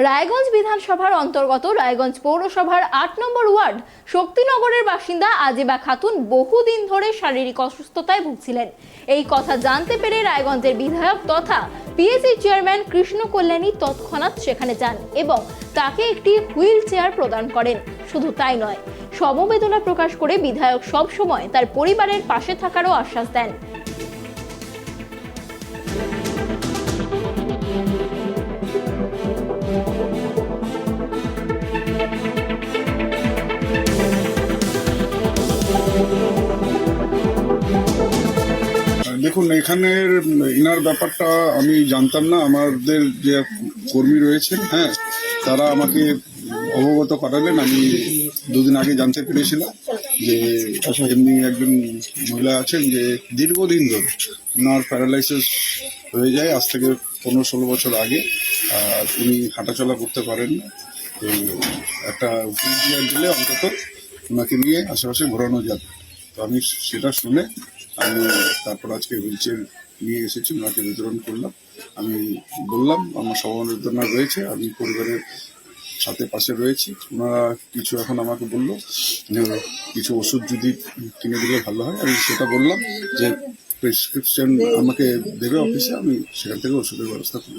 রায়গঞ্জ বিধানসভার অন্তর্গত রায়গঞ্জ পৌরসভার ৮ নম্বর ওয়ার্ড শক্তিনগরের বাসিন্দা আজিবা খাতুন বহুদিন ধরে শারীরিক অসুস্থতায় ভুগছিলেন। এই কথা জানতে পেরে রায়গঞ্জের বিধায়ক তথা পিএসসি চেয়ারম্যান কৃষ্ণ কল্যাণী তৎক্ষণাৎ সেখানে যান এবং তাকে একটি হুইল চেয়ার প্রদান করেন। শুধু তাই নয়, সমবেদনা প্রকাশ করে বিধায়ক সব সময় তার পরিবারের পাশে থাকারও আশ্বাস দেন। দেখুন, এখানের ইনার ব্যাপারটা আমি জানতাম না। আমাদের যে কর্মী রয়েছেন, হ্যাঁ, তারা আমাকে অবগত করালেন। আমি দুদিন আগে জানতে পেরেছিলাম যে এমনি একজন মহিলা আছেন যে দীর্ঘদিন ধরে ওনার প্যারালাইসিস হয়ে যায়, আজ থেকে 15-16 বছর আগে। আর উনি হাঁটাচলা করতে পারেন না। তো একটা হুইল চেয়ার দিলে অন্তত ওনাকে নিয়ে আশেপাশে ঘোরানো যাবে। তো আমি সেটা শুনে আমি তারপর আজকে হুইল চেয়ার নিয়ে এসেছি, ওনাকে বিতরণ করলাম। আমি বললাম আমার সমবেদনা রয়েছে, আমি পরিবারের সাথে পাশে রয়েছি। ওনারা কিছু এখন আমাকে বললো যে কিছু ওষুধ যদি কিনে দিলে ভালো হয়। আমি সেটা বললাম যে প্রেসক্রিপশন আমাকে দেবে অফিসে, আমি সেখান থেকে ওষুধের ব্যবস্থা করি।